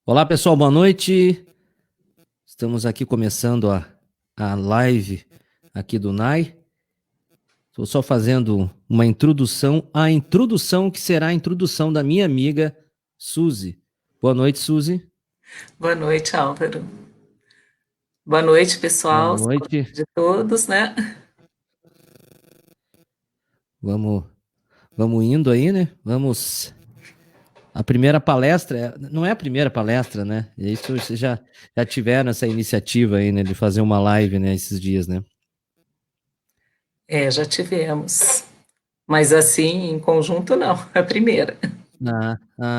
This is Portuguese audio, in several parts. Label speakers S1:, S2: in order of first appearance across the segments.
S1: Olá, pessoal, boa noite. Estamos aqui começando a live aqui do NAI. Estou só fazendo uma introdução, a introdução que será a introdução da minha amiga Suzy. Boa noite, Suzy.
S2: Boa noite, Álvaro. Boa noite,
S1: Boa
S2: pessoal. Saúde
S1: noite.
S2: de todos, né?
S1: Vamos, vamos indo aí, né? Vamos. A primeira palestra, não é a primeira palestra, né? Isso vocês já tiveram essa iniciativa aí, né, de fazer uma live, né, esses dias, né?
S2: Já tivemos. Mas assim, em conjunto, não. É a primeira.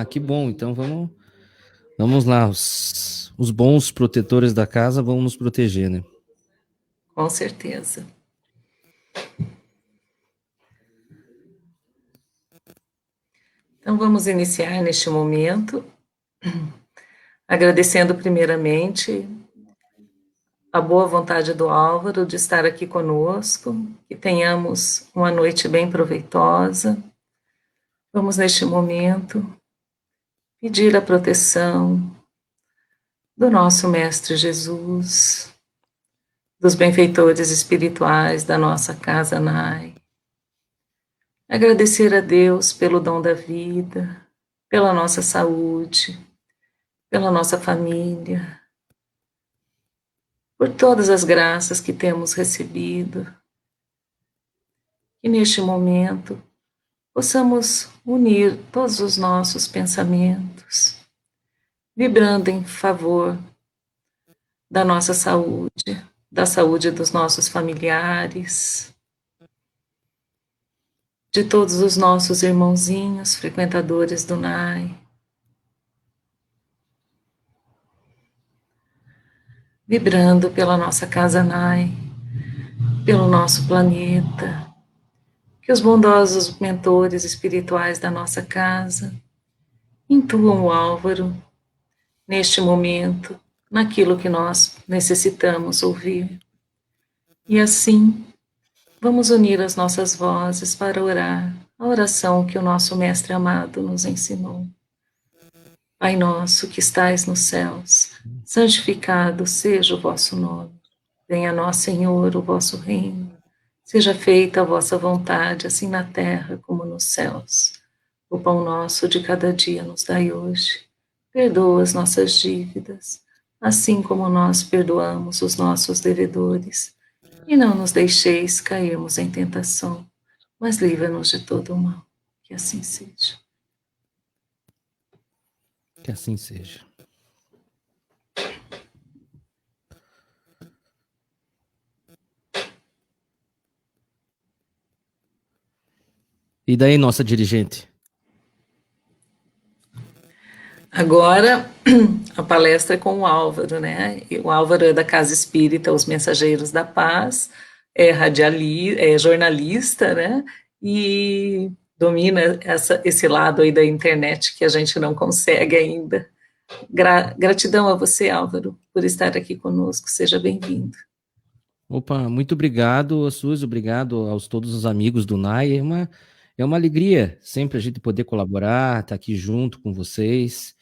S1: Que bom. Então vamos lá. Os bons protetores da casa vão nos proteger, né?
S2: Com certeza. Então, vamos iniciar neste momento, agradecendo primeiramente a boa vontade do Álvaro de estar aqui conosco, que tenhamos uma noite bem proveitosa. Vamos, neste momento, pedir a proteção do nosso Mestre Jesus, dos benfeitores espirituais da nossa casa NAI. Agradecer a Deus pelo dom da vida, pela nossa saúde, pela nossa família, por todas as graças que temos recebido. E neste momento possamos unir todos os nossos pensamentos, vibrando em favor da nossa saúde, da saúde dos nossos familiares, de todos os nossos irmãozinhos, frequentadores do NAI, vibrando pela nossa casa NAI, pelo nosso planeta, que os bondosos mentores espirituais da nossa casa intuam o Álvaro neste momento, naquilo que nós necessitamos ouvir. E assim, vamos unir as nossas vozes para orar a oração que o nosso Mestre amado nos ensinou. Pai nosso que estais nos céus, santificado seja o vosso nome. Venha a nós, Senhor, o vosso reino. Seja feita a vossa vontade, assim na terra como nos céus. O pão nosso de cada dia nos dai hoje. Perdoa as nossas dívidas, assim como nós perdoamos os nossos devedores. E não nos deixeis cairmos em tentação, mas livra-nos de todo o mal. Que assim seja.
S1: Que assim seja. E daí, nossa dirigente?
S2: Agora, a palestra é com o Álvaro, né? E o Álvaro é da Casa Espírita Os Mensageiros da Paz, é jornalista, né? E domina esse lado aí da internet que a gente não consegue ainda. Gratidão a você, Álvaro, por estar aqui conosco. Seja bem-vindo.
S1: Opa, muito obrigado, Suzy, obrigado aos todos os amigos do NAI. É uma alegria sempre a gente poder colaborar, estar aqui junto com vocês,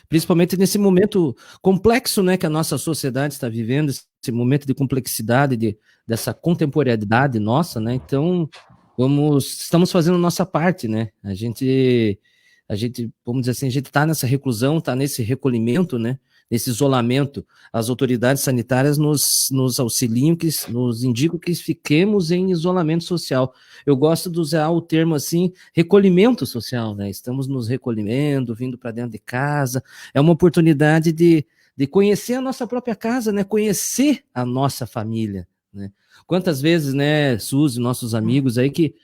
S1: principalmente nesse momento complexo, né, que a nossa sociedade está vivendo, esse momento de complexidade, dessa contemporaneidade nossa, né? Então, estamos fazendo a nossa parte, né? A gente, vamos dizer assim, a gente está nessa reclusão, está nesse recolhimento, né? Nesse isolamento. As autoridades sanitárias nos auxiliam, nos indicam que fiquemos em isolamento social. Eu gosto de usar o termo assim, recolhimento social, né? Estamos nos recolhendo, vindo para dentro de casa. É uma oportunidade de conhecer a nossa própria casa, né? Conhecer a nossa família, né? Quantas vezes, né, Suzy, nossos amigos aí, que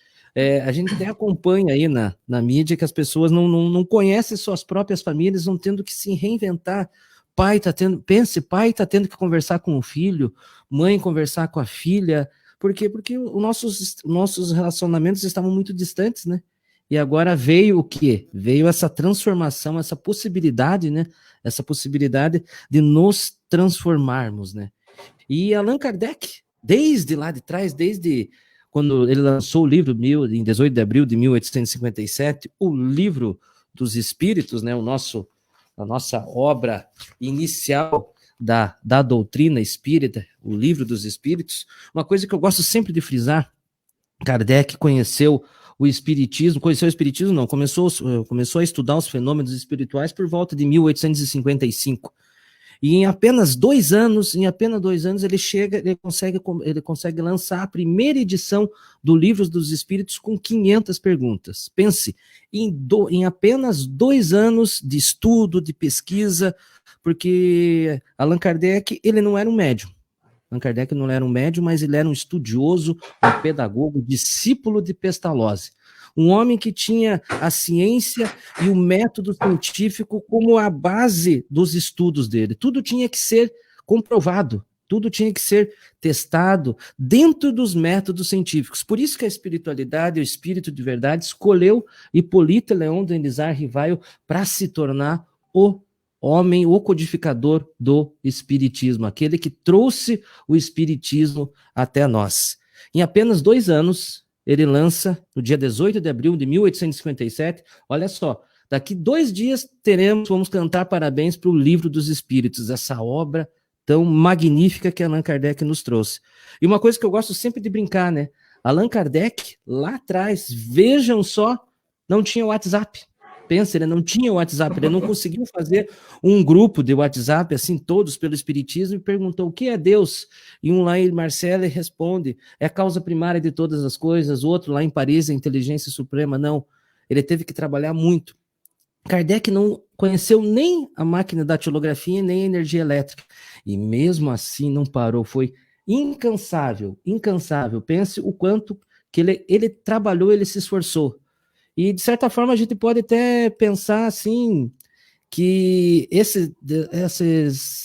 S1: a gente até acompanha aí na mídia que as pessoas não conhecem suas próprias famílias, vão tendo que se reinventar. Pai está tendo que conversar com o filho, mãe conversar com a filha. Por quê? Porque os nossos relacionamentos estavam muito distantes, né? E agora veio o quê? Veio essa transformação, essa possibilidade, né? Essa possibilidade de nos transformarmos, né? E Allan Kardec, desde lá de trás, desde quando ele lançou o livro em 18 de abril de 1857, o livro dos Espíritos, né? a nossa obra inicial da doutrina espírita, o Livro dos Espíritos, uma coisa que eu gosto sempre de frisar: Kardec conheceu o Espiritismo, não, começou a estudar os fenômenos espirituais por volta de 1855. E em apenas 2 anos, ele consegue lançar a primeira edição do Livro dos Espíritos com 500 perguntas. Pense, em apenas 2 anos de estudo, de pesquisa, porque Allan Kardec, ele não era um médium. Allan Kardec não era um médium, mas ele era um estudioso, um pedagogo, discípulo de Pestalozzi. Um homem que tinha a ciência e o método científico como a base dos estudos dele. Tudo tinha que ser comprovado, tudo tinha que ser testado dentro dos métodos científicos. Por isso que a espiritualidade, o espírito de verdade, escolheu Hippolyte Léon Denisard Rivail para se tornar o homem, o codificador do espiritismo, aquele que trouxe o espiritismo até nós. Em apenas 2 anos, ele lança, no dia 18 de abril de 1857, olha só, daqui 2 dias vamos cantar parabéns para o Livro dos Espíritos, essa obra tão magnífica que Allan Kardec nos trouxe. E uma coisa que eu gosto sempre de brincar, né? Allan Kardec, lá atrás, vejam só, não tinha WhatsApp. Pensa, ele não tinha WhatsApp, ele não conseguiu fazer um grupo de WhatsApp, assim, todos pelo Espiritismo, e perguntou o que é Deus? E um lá em Marcelo responde, é a causa primária de todas as coisas, o outro lá em Paris, a inteligência suprema. Não, ele teve que trabalhar muito. Kardec não conheceu nem a máquina da datilografia, nem a energia elétrica, e mesmo assim não parou, foi incansável. Pense o quanto que ele trabalhou, ele se esforçou. E, de certa forma, a gente pode até pensar, assim, que esses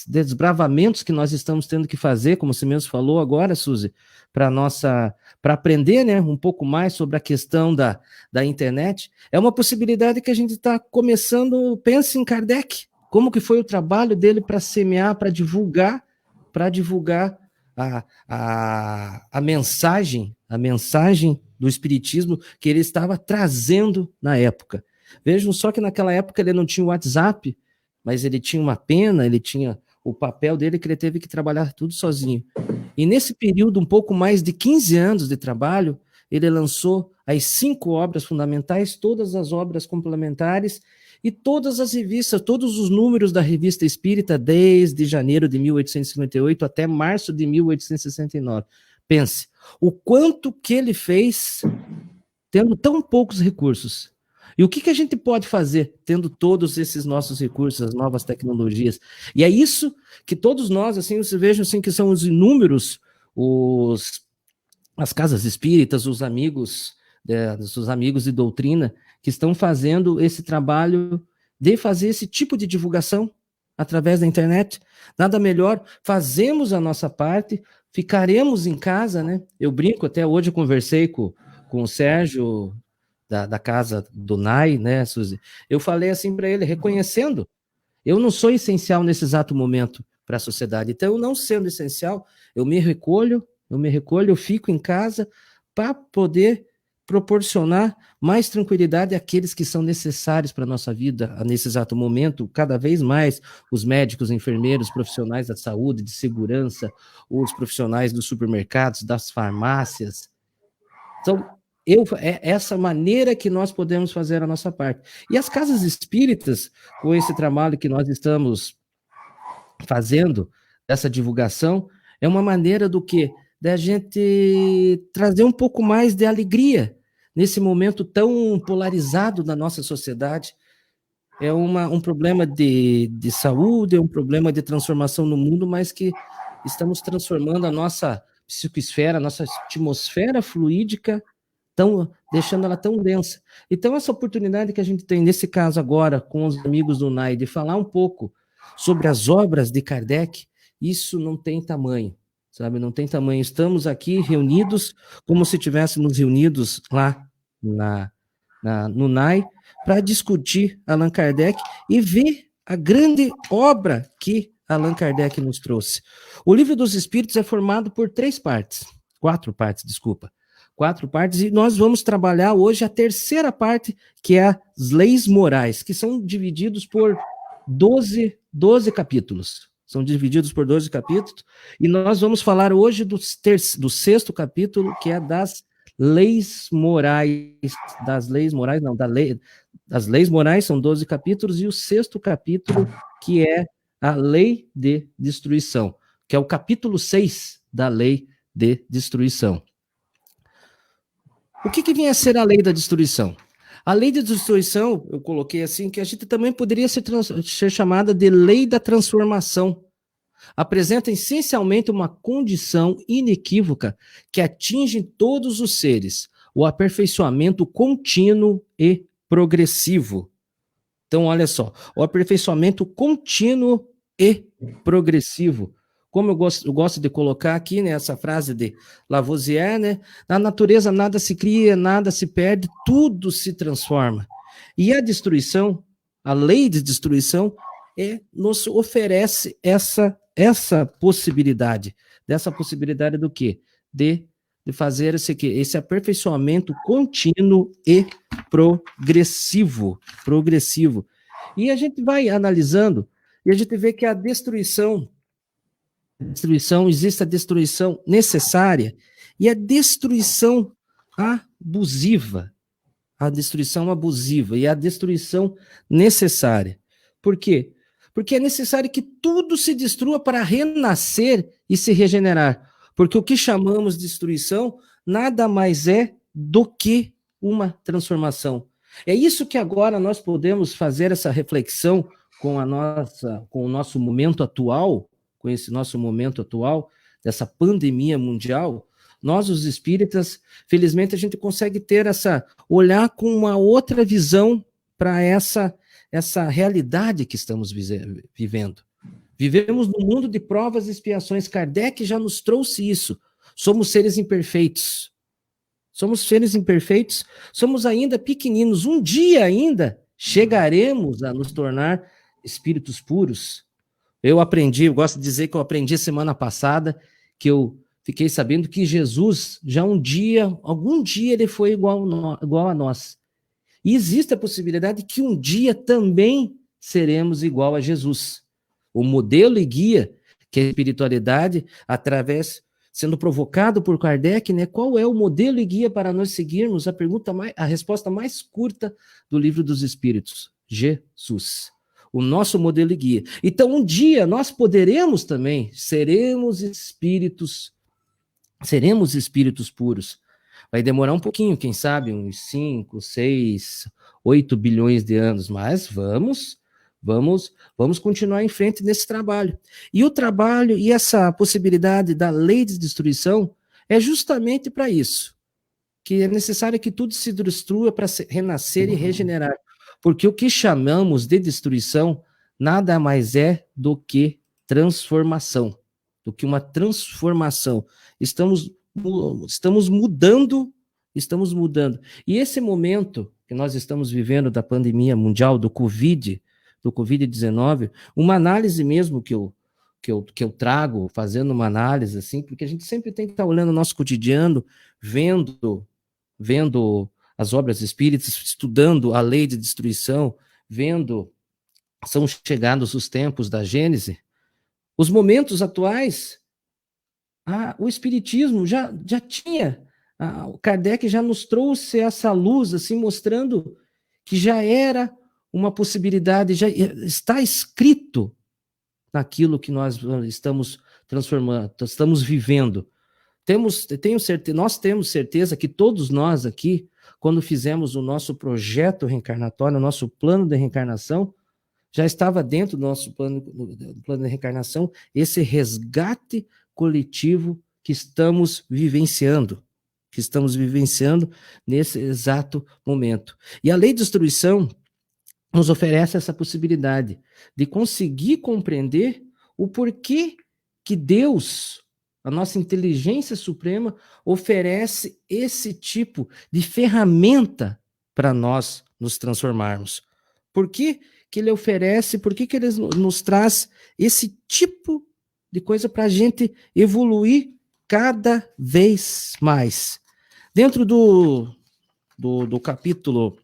S1: desbravamentos que nós estamos tendo que fazer, como você mesmo falou agora, Suzy, para aprender, né, um pouco mais sobre a questão da internet, é uma possibilidade que a gente está começando. Pense em Kardec, como que foi o trabalho dele para semear, para divulgar a mensagem do Espiritismo que ele estava trazendo na época. Vejam só que naquela época ele não tinha o WhatsApp, mas ele tinha uma pena, ele tinha o papel dele que ele teve que trabalhar tudo sozinho. E nesse período, um pouco mais de 15 anos de trabalho, ele lançou as 5 obras fundamentais, todas as obras complementares e todas as revistas, todos os números da Revista Espírita, desde janeiro de 1858 até março de 1869. Pense, o quanto que ele fez tendo tão poucos recursos. E o que a gente pode fazer tendo todos esses nossos recursos, as novas tecnologias? E é isso que todos nós, assim, vocês vejam assim, que são os inúmeros, as casas espíritas, os amigos de doutrina, que estão fazendo esse trabalho de fazer esse tipo de divulgação através da internet. Nada melhor, fazemos a nossa parte, ficaremos em casa, né? Eu brinco, até hoje eu conversei com o Sérgio, da casa do NAI, né, Suzy? Eu falei assim para ele, reconhecendo, eu não sou essencial nesse exato momento para a sociedade, então, eu não sendo essencial, eu me recolho, eu fico em casa para poder proporcionar mais tranquilidade àqueles que são necessários para a nossa vida nesse exato momento, cada vez mais os médicos, enfermeiros, profissionais da saúde, de segurança, os profissionais dos supermercados, das farmácias. Então, é essa maneira que nós podemos fazer a nossa parte. E as casas espíritas, com esse trabalho que nós estamos fazendo, essa divulgação, é uma maneira do quê? Da gente trazer um pouco mais de alegria nesse momento tão polarizado da nossa sociedade. É um problema de saúde, é um problema de transformação no mundo, mas que estamos transformando a nossa psicoesfera, a nossa atmosfera fluídica, deixando ela tão densa. Então, essa oportunidade que a gente tem, nesse caso agora, com os amigos do NAI, de falar um pouco sobre as obras de Kardec, isso não tem tamanho, sabe? Não tem tamanho. Estamos aqui reunidos como se estivéssemos reunidos lá no NAI para discutir Allan Kardec e ver a grande obra que Allan Kardec nos trouxe. O Livro dos Espíritos é formado por 4 partes, e nós vamos trabalhar hoje a terceira parte, que é as leis morais, que são divididos por 12 capítulos. São divididos por 12 capítulos. E nós vamos falar hoje do 6º capítulo, que é das leis morais. Das leis morais, não, das leis morais, são 12 capítulos, e o 6º capítulo, que é a lei de destruição, que é o capítulo 6 da lei de destruição. O que vem a ser a lei da destruição? A lei de destruição, eu coloquei assim, que a gente também poderia ser chamada de lei da transformação. Apresenta essencialmente uma condição inequívoca que atinge todos os seres, o aperfeiçoamento contínuo e progressivo. Então, olha só, o aperfeiçoamento contínuo e progressivo. Como eu gosto de colocar aqui, né, essa frase de Lavoisier, né, na natureza nada se cria, nada se perde, tudo se transforma. E a destruição, a lei de destruição, nos oferece essa possibilidade. Dessa possibilidade do quê? De fazer esse aperfeiçoamento contínuo e progressivo. E a gente vai analisando, e a gente vê que a destruição, existe a destruição necessária e a destruição abusiva. A destruição abusiva e a destruição necessária. Por quê? Porque é necessário que tudo se destrua para renascer e se regenerar. Porque o que chamamos de destruição nada mais é do que uma transformação. É isso que agora nós podemos fazer essa reflexão com o nosso momento atual, com esse nosso momento atual, dessa pandemia mundial. Nós, os espíritas, felizmente a gente consegue olhar com uma outra visão para essa realidade que estamos vivendo. Vivemos num mundo de provas e expiações. Kardec já nos trouxe isso. Somos seres imperfeitos. Somos ainda pequeninos. Um dia ainda chegaremos a nos tornar espíritos puros. Eu gosto de dizer que eu aprendi semana passada, que eu fiquei sabendo que Jesus, algum dia ele foi igual a nós. E existe a possibilidade que um dia também seremos igual a Jesus. O modelo e guia que a espiritualidade, sendo provocado por Kardec, né? Qual é o modelo e guia para nós seguirmos? A resposta mais curta do Livro dos Espíritos: Jesus. O nosso modelo e guia. Então, um dia nós poderemos também, seremos espíritos puros. Vai demorar um pouquinho, quem sabe, uns 5, 6, 8 bilhões de anos, mas vamos continuar em frente nesse trabalho. E o trabalho e essa possibilidade da lei de destruição é justamente para isso, que é necessário que tudo se destrua para renascer e regenerar. Porque o que chamamos de destruição nada mais é do que transformação, do que uma transformação. Estamos mudando. E esse momento que nós estamos vivendo da pandemia mundial, do Covid-19, uma análise mesmo que eu trago, fazendo uma análise assim, porque a gente sempre tem que estar olhando o nosso cotidiano, vendo as obras espíritas, estudando a lei de destruição, são chegados os tempos da Gênese, os momentos atuais, o Espiritismo já tinha, o Kardec já nos trouxe essa luz, assim, mostrando que já era uma possibilidade, já está escrito naquilo que nós estamos transformando, estamos vivendo. Nós temos certeza que todos nós aqui, quando fizemos o nosso projeto reencarnatório, o nosso plano de reencarnação, já estava dentro do nosso plano de reencarnação esse resgate coletivo que estamos vivenciando nesse exato momento. E a lei de destruição nos oferece essa possibilidade de conseguir compreender o porquê que Deus, a nossa inteligência suprema, oferece esse tipo de ferramenta para nós nos transformarmos. Por que ele oferece, por que ele nos traz esse tipo de coisa para a gente evoluir cada vez mais? Dentro do capítulo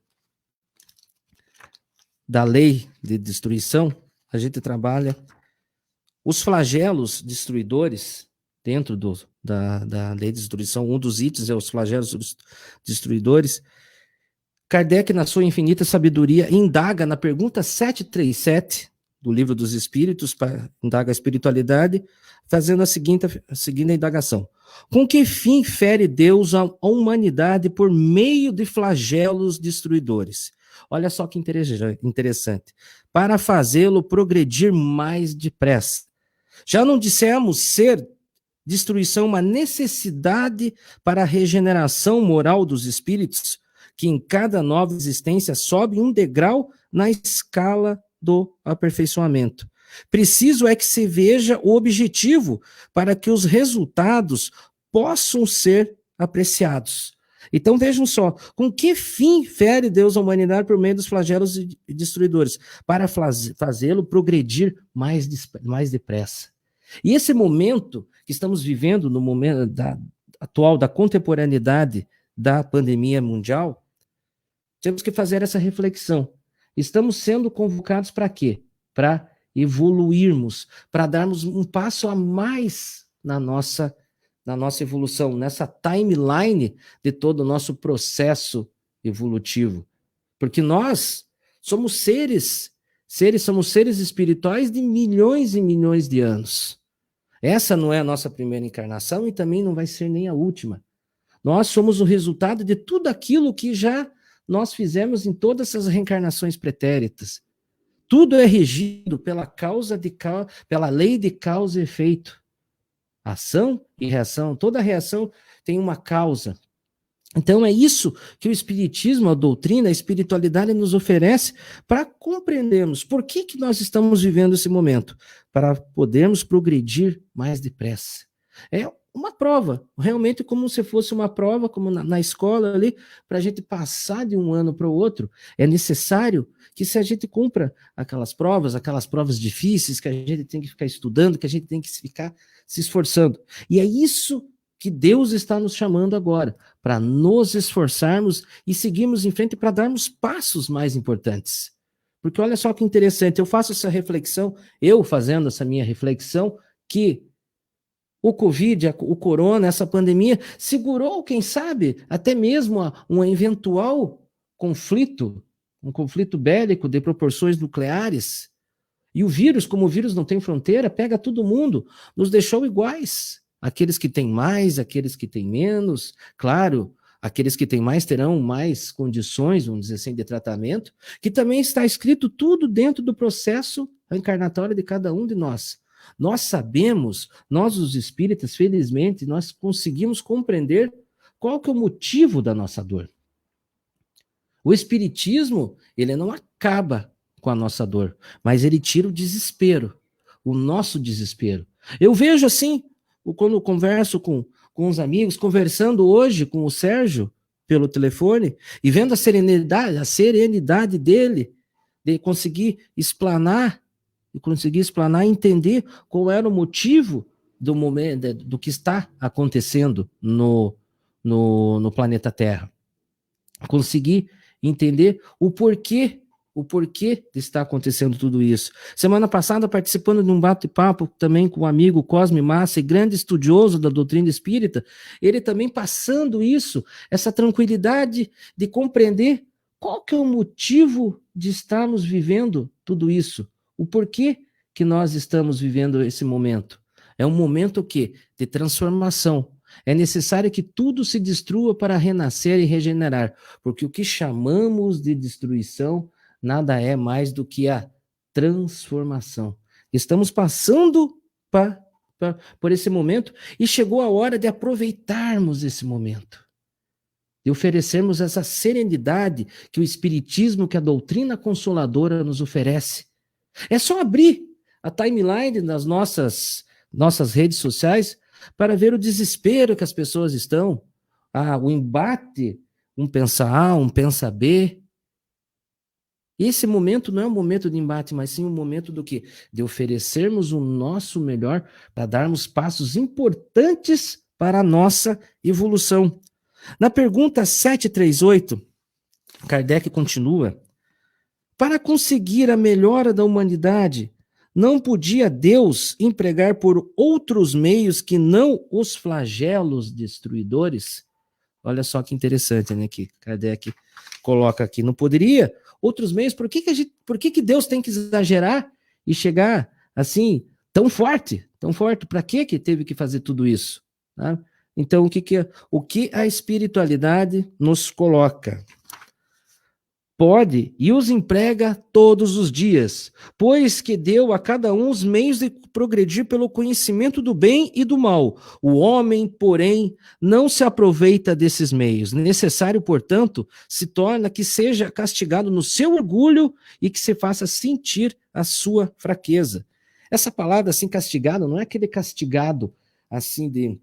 S1: da lei de destruição, a gente trabalha os flagelos destruidores dentro da lei de destruição. Um dos itens é os flagelos destruidores. Kardec, na sua infinita sabedoria, indaga na pergunta 737 do Livro dos Espíritos, indaga a espiritualidade, fazendo a seguinte indagação. Com que fim fere Deus a humanidade por meio de flagelos destruidores? Olha só que interessante. Para fazê-lo progredir mais depressa. Já não dissemos ser destruição uma necessidade para a regeneração moral dos espíritos, que em cada nova existência sobe um degrau na escala do aperfeiçoamento. Preciso é que se veja o objetivo para que os resultados possam ser apreciados. Então vejam só, com que fim fere Deus a humanidade por meio dos flagelos destruidores? Para fazê-lo progredir mais depressa. E esse momento que estamos vivendo, no momento atual da contemporaneidade da pandemia mundial, temos que fazer essa reflexão. Estamos sendo convocados para quê? Para evoluirmos, para darmos um passo a mais na nossa evolução, nessa timeline de todo o nosso processo evolutivo. Porque nós somos somos seres espirituais de milhões e milhões de anos. Essa não é a nossa primeira encarnação e também não vai ser nem a última. Nós somos o resultado de tudo aquilo que já nós fizemos em todas essas reencarnações pretéritas. Tudo é regido pela lei de causa e efeito. Ação e reação, toda reação tem uma causa. Então é isso que o Espiritismo, a doutrina, a espiritualidade nos oferece para compreendermos por que nós estamos vivendo esse momento, para podermos progredir mais depressa. É uma prova, realmente como se fosse uma prova, como na escola ali, para a gente passar de um ano para o outro, é necessário que se a gente cumpra aquelas provas difíceis, que a gente tem que ficar estudando, que a gente tem que ficar se esforçando. E é isso que Deus está nos chamando agora, para nos esforçarmos e seguirmos em frente para darmos passos mais importantes. Porque olha só que interessante, eu faço essa reflexão, fazendo essa minha reflexão, que o Covid, o corona, essa pandemia, segurou, quem sabe, até mesmo um eventual conflito, um conflito bélico de proporções nucleares. E o vírus, como o vírus não tem fronteira, pega todo mundo, nos deixou iguais. Aqueles que têm mais, aqueles que têm menos. Claro, aqueles que têm mais terão mais condições, vamos dizer assim, de tratamento, que também está escrito tudo dentro do processo reencarnatório de cada um de nós. Nós sabemos, nós os espíritas, felizmente, nós conseguimos compreender qual que é o motivo da nossa dor. O espiritismo, ele não acaba com a nossa dor, mas ele tira o desespero, o nosso desespero. Eu vejo assim, quando eu converso com os amigos, conversando hoje com o Sérgio pelo telefone, e vendo a serenidade dele, de conseguir explanar e entender qual era o motivo do momento, do que está acontecendo no planeta Terra. Conseguir entender o porquê está acontecendo tudo isso. Semana passada, participando de um bate-papo também com o amigo Cosme Massa, grande estudioso da doutrina espírita, ele também passando essa tranquilidade de compreender qual que é o motivo de estarmos vivendo tudo isso. O porquê que nós estamos vivendo esse momento. É um momento de transformação. É necessário que tudo se destrua para renascer e regenerar, porque o que chamamos de destruição nada é mais do que a transformação. Estamos passando por esse momento e chegou a hora de aproveitarmos esse momento, de oferecermos essa serenidade que o Espiritismo, que a doutrina consoladora nos oferece. É só abrir a timeline das nossas redes sociais para ver o desespero que as pessoas estão, o embate, um pensa A, um pensa B. Esse momento não é um momento de embate, mas sim um momento do quê? De oferecermos o nosso melhor para darmos passos importantes para a nossa evolução. Na pergunta 738, Kardec continua: para conseguir a melhora da humanidade, Não podia Deus empregar por outros meios que não os flagelos destruidores? Olha só que interessante, né, que Kardec coloca aqui. Não poderia outros meios? Por que Deus tem que exagerar e chegar assim tão forte? Tão forte? Para que teve que fazer tudo isso? Tá? Então, o que a espiritualidade nos coloca? Pode e os emprega todos os dias, pois que deu a cada um os meios de progredir pelo conhecimento do bem e do mal. O homem, porém, não se aproveita desses meios. Necessário, portanto, se torna que seja castigado no seu orgulho e que se faça sentir a sua fraqueza. Essa palavra, assim, castigado, não é aquele castigado, assim, de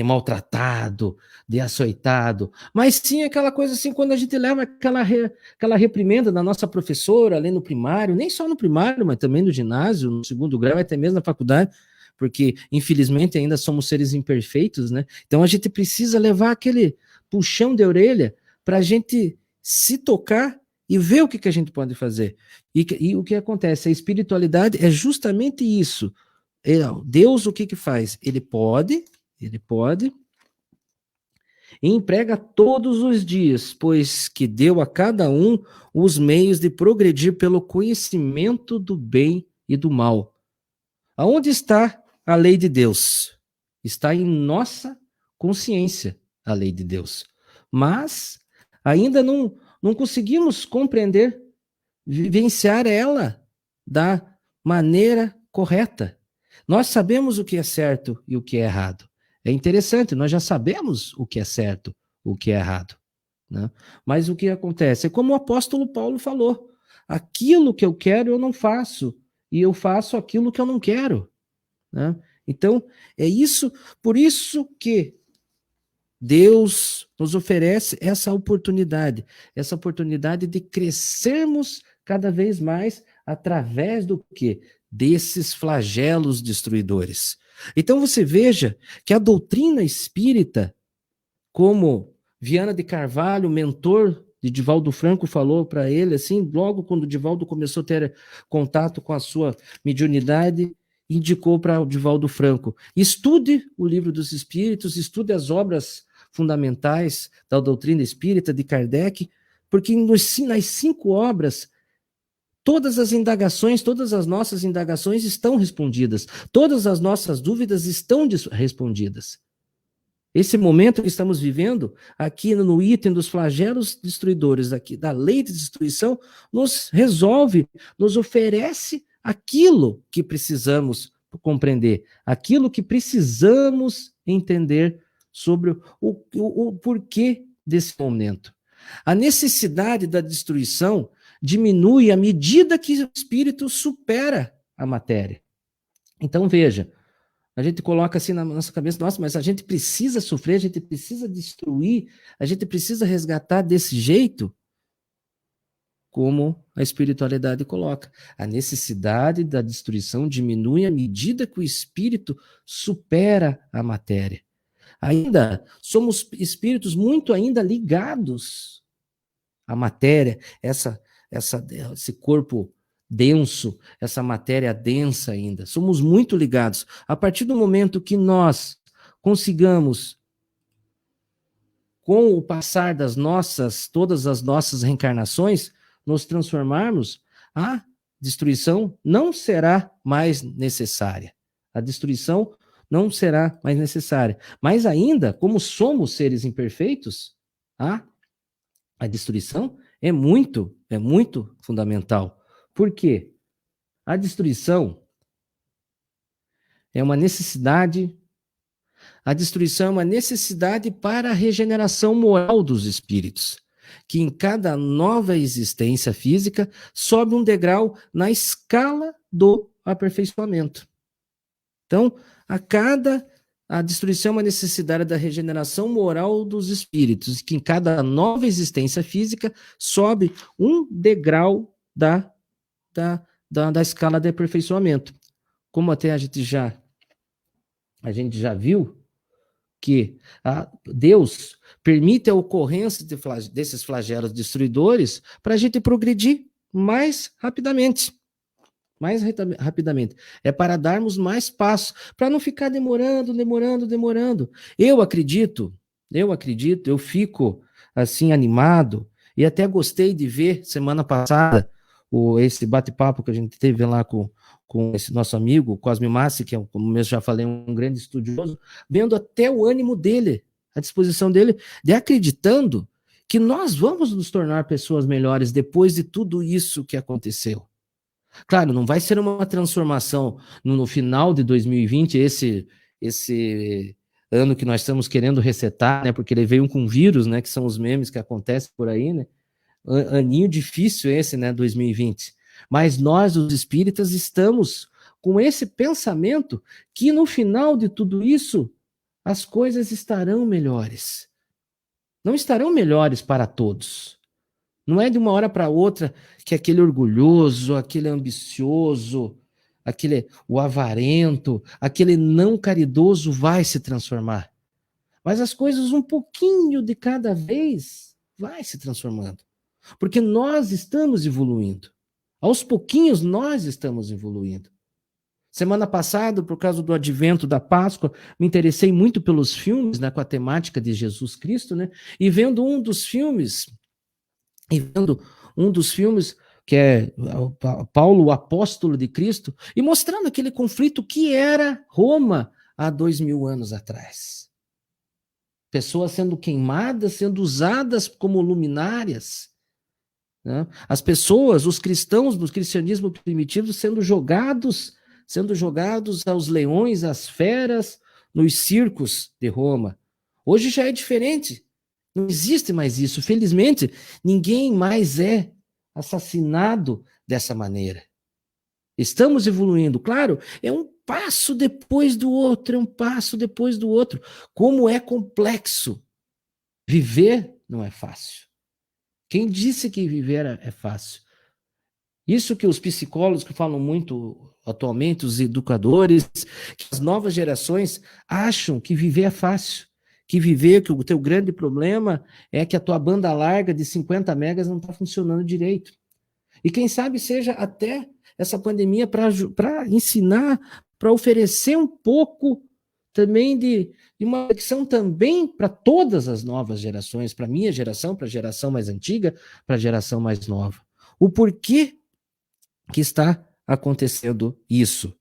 S1: maltratado, de açoitado, mas sim aquela coisa assim, quando a gente leva aquela reprimenda da nossa professora ali no primário, nem só no primário, mas também no ginásio, no segundo grau, até mesmo na faculdade, porque infelizmente ainda somos seres imperfeitos, né? Então a gente precisa levar aquele puxão de orelha para a gente se tocar e ver o que a gente pode fazer. E o que acontece? A espiritualidade é justamente isso. Deus o que faz? Ele pode e emprega todos os dias, pois que deu a cada um os meios de progredir pelo conhecimento do bem e do mal. Aonde está a lei de Deus? Está em nossa consciência, a lei de Deus. Mas ainda não conseguimos compreender, vivenciar ela da maneira correta. Nós sabemos o que é certo e o que é errado. É interessante, nós já sabemos o que é certo, o que é errado. Né? Mas o que acontece? É como o apóstolo Paulo falou: aquilo que eu quero eu não faço, e eu faço aquilo que eu não quero. Né? Então, é isso, por isso que Deus nos oferece essa oportunidade de crescermos cada vez mais através do quê? Desses flagelos destruidores. Então você veja que a doutrina espírita, como Viana de Carvalho, mentor de Divaldo Franco, falou para ele, assim, logo quando Divaldo começou a ter contato com a sua mediunidade, indicou para o Divaldo Franco: estude o Livro dos Espíritos, estude as obras fundamentais da doutrina espírita de Kardec, porque nas 5 obras todas as indagações, todas as nossas indagações estão respondidas. Todas as nossas dúvidas estão respondidas. Esse momento que estamos vivendo, aqui no item dos flagelos destruidores, aqui da lei de destruição, nos resolve, nos oferece aquilo que precisamos compreender, aquilo que precisamos entender sobre o porquê desse momento. A necessidade da destruição diminui à medida que o espírito supera a matéria. Então, veja, a gente coloca assim na nossa cabeça: nossa, mas a gente precisa sofrer, a gente precisa destruir, a gente precisa resgatar desse jeito, como a espiritualidade coloca. A necessidade da destruição diminui à medida que o espírito supera a matéria. Ainda somos espíritos muito ainda ligados à matéria, esse corpo denso, essa matéria densa ainda. Somos muito ligados. A partir do momento que nós consigamos, com o passar todas as nossas reencarnações, nos transformarmos, a destruição não será mais necessária. A destruição não será mais necessária. Mas ainda, como somos seres imperfeitos, a destruição é muito fundamental. Por quê? A destruição é uma necessidade. A destruição é uma necessidade para a regeneração moral dos espíritos, que em cada nova existência física sobe um degrau na escala do aperfeiçoamento. Então, a destruição é uma necessidade da regeneração moral dos espíritos, que em cada nova existência física sobe um degrau da escala de aperfeiçoamento. Como até a gente já viu, que Deus permite a ocorrência desses flagelos destruidores para a gente progredir mais rapidamente. mais rapidamente. É para darmos mais passos, para não ficar demorando. Eu fico assim animado e até gostei de ver semana passada esse bate-papo que a gente teve lá com esse nosso amigo, Cosme Massi, que é, como eu já falei, um grande estudioso, vendo até o ânimo dele, a disposição dele, de acreditando que nós vamos nos tornar pessoas melhores depois de tudo isso que aconteceu. Claro, não vai ser uma transformação no final de 2020, esse ano que nós estamos querendo resetar, né? Porque ele veio com vírus, né? Que são os memes que acontecem por aí, né? Aninho difícil esse, né? 2020. Mas nós, os espíritas, estamos com esse pensamento que no final de tudo isso, as coisas estarão melhores. Não estarão melhores para todos. Não é de uma hora para outra que aquele orgulhoso, aquele ambicioso, o avarento, aquele não caridoso vai se transformar. Mas as coisas um pouquinho de cada vez vai se transformando. Porque nós estamos evoluindo. Aos pouquinhos nós estamos evoluindo. Semana passada, por causa do advento da Páscoa, me interessei muito pelos filmes, né, com a temática de Jesus Cristo, né? E vendo um dos filmes que é Paulo, o apóstolo de Cristo, e mostrando aquele conflito que era Roma há 2000 anos atrás. Pessoas sendo queimadas, sendo usadas como luminárias, né? As pessoas, os cristãos do cristianismo primitivo sendo jogados aos leões, às feras, nos circos de Roma. Hoje já é diferente. Não existe mais isso. Felizmente, ninguém mais é assassinado dessa maneira. Estamos evoluindo. Claro, é um passo depois do outro, Como é complexo. Viver não é fácil. Quem disse que viver é fácil? Isso que os psicólogos que falam muito atualmente, os educadores, que as novas gerações acham que viver é fácil. Que o teu grande problema é que a tua banda larga de 50 megas não está funcionando direito. E quem sabe seja até essa pandemia para ensinar, para oferecer um pouco também de uma lição também para todas as novas gerações, para a minha geração, para a geração mais antiga, para a geração mais nova. O porquê que está acontecendo isso?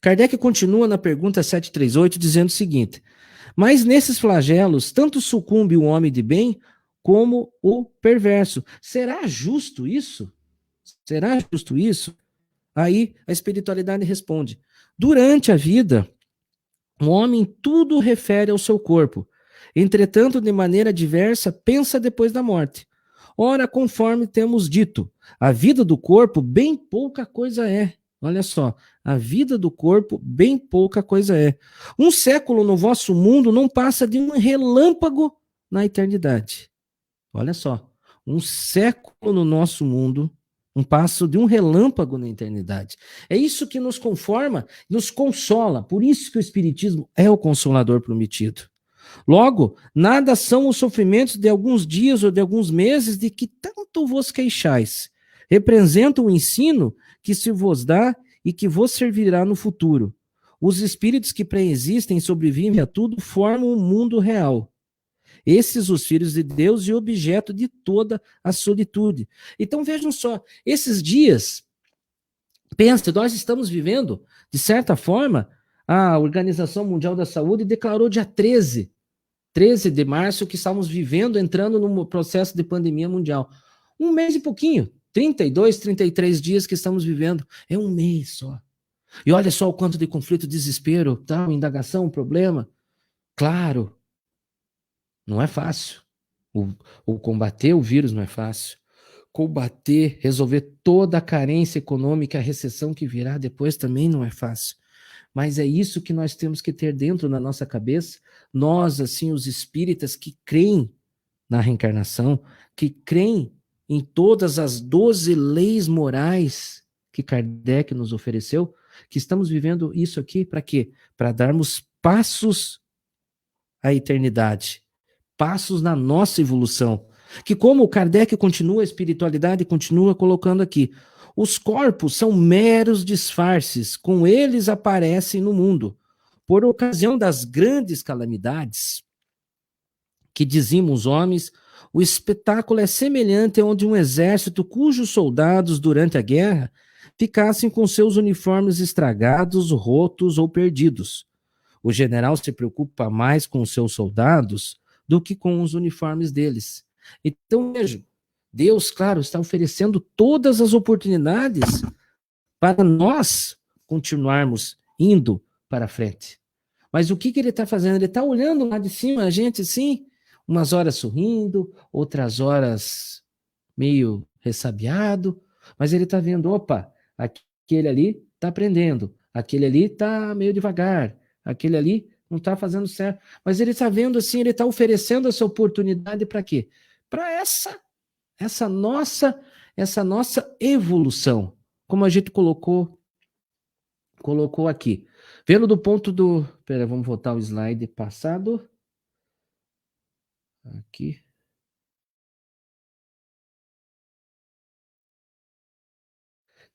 S1: Kardec continua na pergunta 738 dizendo o seguinte: mas nesses flagelos, tanto sucumbe o homem de bem como o perverso. Será justo isso? Será justo isso? Aí a espiritualidade responde: durante a vida, o homem tudo refere ao seu corpo. Entretanto, de maneira diversa, pensa depois da morte. Ora, conforme temos dito, a vida do corpo bem pouca coisa é. Olha só, a vida do corpo bem pouca coisa é. Um século no vosso mundo não passa de um relâmpago na eternidade. Olha só, um século no nosso mundo, um passo de um relâmpago na eternidade. É isso que nos conforma, nos consola. Por isso que o Espiritismo é o consolador prometido. Logo, nada são os sofrimentos de alguns dias ou de alguns meses de que tanto vos queixais. Representam o ensino que se vos dá e que vos servirá no futuro. Os espíritos que preexistem e sobrevivem a tudo formam o mundo real. Esses os filhos de Deus e objeto de toda a solitude. Então vejam só, esses dias, pensa, nós estamos vivendo, de certa forma, a Organização Mundial da Saúde declarou dia 13 de março que estamos vivendo, entrando num processo de pandemia mundial. Um mês e pouquinho, 32, 33 dias que estamos vivendo, é um mês só. E olha só o quanto de conflito, desespero, tal, indagação, problema. Claro, não é fácil. O combater o vírus não é fácil. Combater, resolver toda a carência econômica, a recessão que virá depois também não é fácil. Mas é isso que nós temos que ter dentro da nossa cabeça. Nós, assim, os espíritas que creem na reencarnação, que creem em todas as 12 leis morais que Kardec nos ofereceu, que estamos vivendo isso aqui para quê? Para darmos passos à eternidade, passos na nossa evolução. Que como Kardec continua, a espiritualidade continua colocando aqui, Os corpos são meros disfarces, com eles aparecem no mundo. Por ocasião das grandes calamidades que dizimam os homens, o espetáculo é semelhante a onde um exército cujos soldados, durante a guerra, ficassem com seus uniformes estragados, rotos ou perdidos. O general se preocupa mais com os seus soldados do que com os uniformes deles. Então, veja, Deus, claro, está oferecendo todas as oportunidades para nós continuarmos indo para frente. Mas o que ele está fazendo? Ele está olhando lá de cima a gente assim, umas horas sorrindo, outras horas meio ressabiado, mas ele está vendo, opa, aquele ali está aprendendo, aquele ali está meio devagar, aquele ali não está fazendo certo. Mas ele está vendo assim, ele está oferecendo essa oportunidade para quê? Para essa nossa evolução, como a gente colocou aqui. Vendo do ponto do... Espera, vamos voltar ao slide passado. Aqui.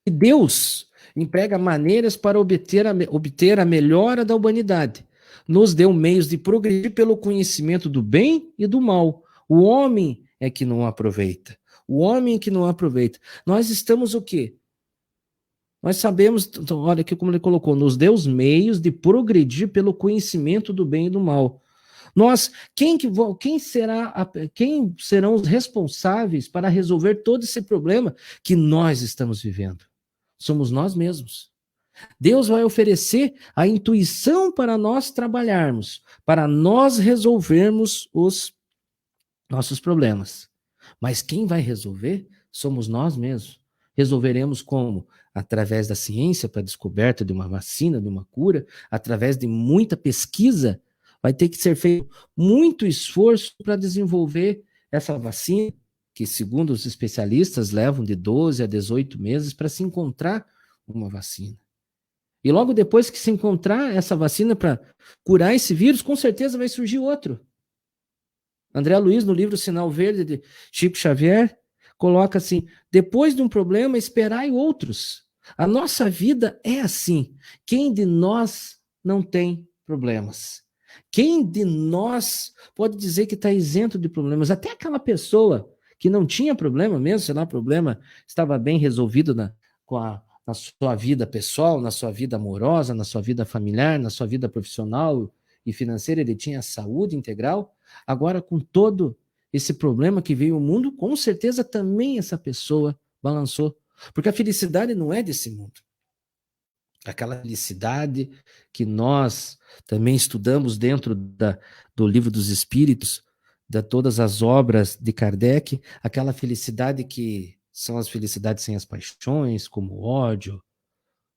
S1: E Deus emprega maneiras para obter a melhora da humanidade. Nos deu meios de progredir pelo conhecimento do bem e do mal. O homem é que não aproveita. O homem é que não aproveita. Nós estamos o quê? Nós sabemos, então, olha aqui como ele colocou, nos deu os meios de progredir pelo conhecimento do bem e do mal. Nós, quem serão os responsáveis para resolver todo esse problema que nós estamos vivendo? Somos nós mesmos. Deus vai oferecer a intuição para nós trabalharmos, para nós resolvermos os nossos problemas. Mas quem vai resolver somos nós mesmos. Resolveremos como? Através da ciência para a descoberta de uma vacina, de uma cura, através de muita pesquisa. Vai ter que ser feito muito esforço para desenvolver essa vacina, que, segundo os especialistas, levam de 12 a 18 meses para se encontrar uma vacina. E logo depois que se encontrar essa vacina para curar esse vírus, com certeza vai surgir outro. André Luiz, no livro Sinal Verde, de Chico Xavier, coloca assim, depois de um problema, esperai outros. A nossa vida é assim. Quem de nós não tem problemas? Quem de nós pode dizer que está isento de problemas? Até aquela pessoa que não tinha problema mesmo, sei lá, problema estava bem resolvido na sua vida pessoal, na sua vida amorosa, na sua vida familiar, na sua vida profissional e financeira, ele tinha saúde integral. Agora, com todo esse problema que veio ao mundo, com certeza também essa pessoa balançou. Porque a felicidade não é desse mundo. Aquela felicidade que nós também estudamos dentro do Livro dos Espíritos, de todas as obras de Kardec, aquela felicidade que são as felicidades sem as paixões, como o ódio,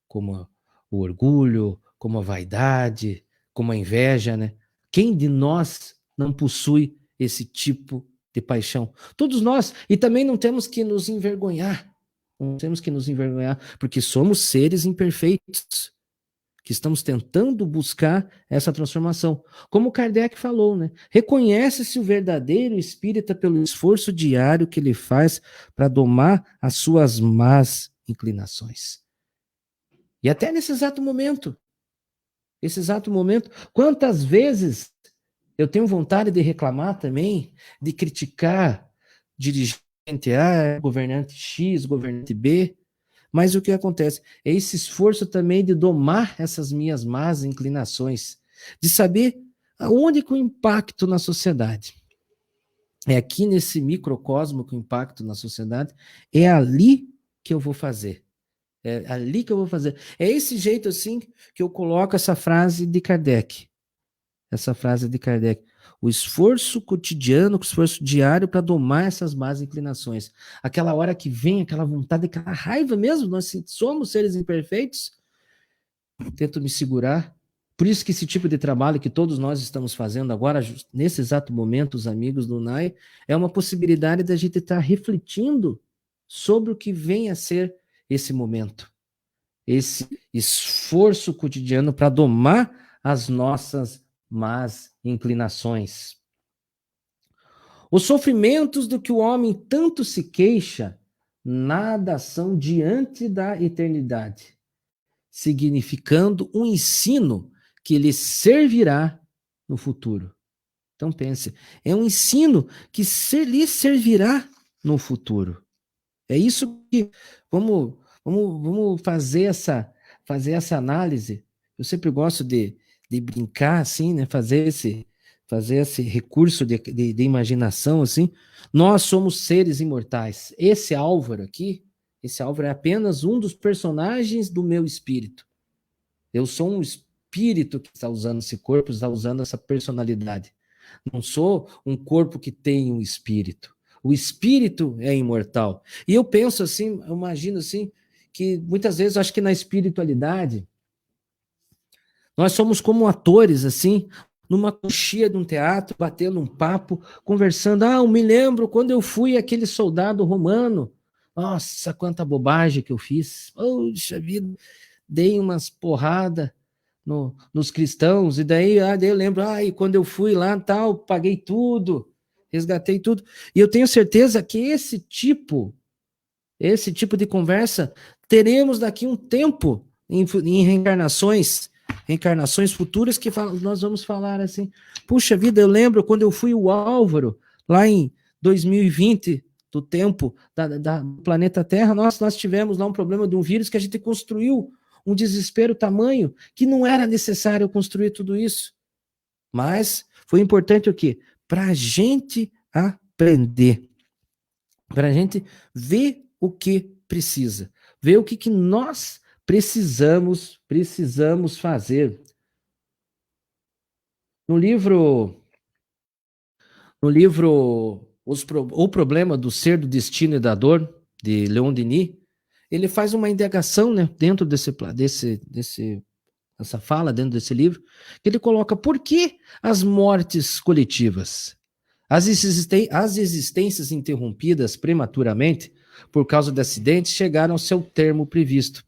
S1: como o orgulho, como a vaidade, como a inveja, né? Quem de nós não possui esse tipo de paixão? Todos nós. E também não temos que nos envergonhar. Não temos que nos envergonhar, porque somos seres imperfeitos, que estamos tentando buscar essa transformação. Como Kardec falou, né? Reconhece-se o verdadeiro espírita pelo esforço diário que ele faz para domar as suas más inclinações. E até nesse exato momento, quantas vezes eu tenho vontade de reclamar também, de criticar dirigente A, governante X, governante B, mas o que acontece? É esse esforço também de domar essas minhas más inclinações, de saber aonde que o impacto na sociedade. É aqui nesse microcosmo que o impacto na sociedade, é ali que eu vou fazer. É ali que eu vou fazer. É esse jeito assim que eu coloco essa frase de Kardec. Essa frase de Kardec. O esforço cotidiano, o esforço diário para domar essas más inclinações. Aquela hora que vem, aquela vontade, aquela raiva mesmo, nós somos seres imperfeitos. Tento me segurar. Por isso que esse tipo de trabalho que todos nós estamos fazendo agora, nesse exato momento, os amigos do NAI, é uma possibilidade da gente estar refletindo sobre o que vem a ser esse momento. Esse esforço cotidiano para domar as nossas más inclinações. Os sofrimentos do que o homem tanto se queixa nada são diante da eternidade, significando um ensino que lhe servirá no futuro. Então pense, é um ensino que lhe servirá no futuro. É isso que vamos fazer essa análise. Eu sempre gosto de brincar assim, né? Fazer esse recurso de imaginação assim. Nós somos seres imortais. Esse Álvaro aqui, esse Álvaro é apenas um dos personagens do meu espírito. Eu sou um espírito que está usando esse corpo, está usando essa personalidade. Não sou um corpo que tem um espírito. O espírito é imortal. E eu penso assim, eu imagino assim, que muitas vezes acho que na espiritualidade nós somos como atores assim, numa coxia de um teatro, batendo um papo, conversando. Ah, eu me lembro quando eu fui aquele soldado romano. Nossa, quanta bobagem que eu fiz. Poxa vida, dei umas porradas nos cristãos, e daí eu lembro, e quando eu fui lá, tal, paguei tudo, resgatei tudo. E eu tenho certeza que esse tipo de conversa teremos daqui um tempo em reencarnações futuras que nós vamos falar assim, puxa vida, eu lembro quando eu fui o Álvaro, lá em 2020, do tempo do planeta Terra, nós tivemos lá um problema de um vírus que a gente construiu um desespero tamanho que não era necessário construir tudo isso. Mas foi importante o quê? Para a gente aprender, para a gente ver o que precisa, ver o que nós precisamos fazer. No livro O Problema do Ser, do Destino e da Dor, de Leon Denis, ele faz uma indagação, né, dentro essa fala, dentro desse livro, que ele coloca por que as mortes coletivas, as existências interrompidas prematuramente por causa de acidentes chegaram ao seu termo previsto.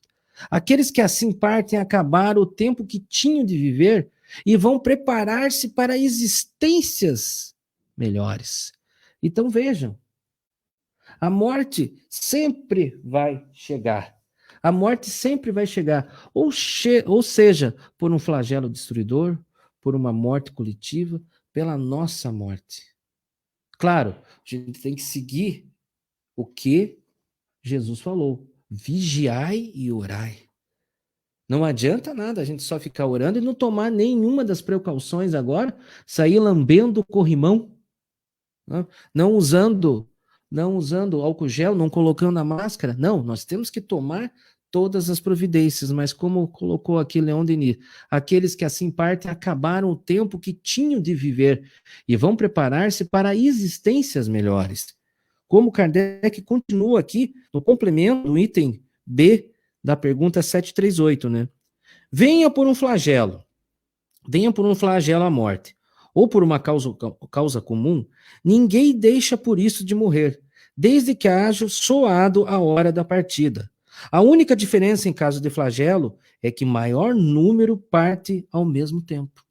S1: Aqueles que assim partem acabaram o tempo que tinham de viver e vão preparar-se para existências melhores. Então vejam, a morte sempre vai chegar. A morte sempre vai chegar, ou seja, por um flagelo destruidor, por uma morte coletiva, pela nossa morte. Claro, a gente tem que seguir o que Jesus falou: vigiai e orai. Não adianta nada a gente só ficar orando e não tomar nenhuma das precauções agora, sair lambendo o corrimão, não usando álcool gel, não colocando a máscara. Não, nós temos que tomar todas as providências, mas como colocou aqui Leon Denis, aqueles que assim partem acabaram o tempo que tinham de viver e vão preparar-se para existências melhores. Como Kardec continua aqui no complemento do item B da pergunta 738, né? Venha por um flagelo a morte, ou por uma causa comum, ninguém deixa por isso de morrer, desde que haja soado a hora da partida. A única diferença em caso de flagelo é que maior número parte ao mesmo tempo.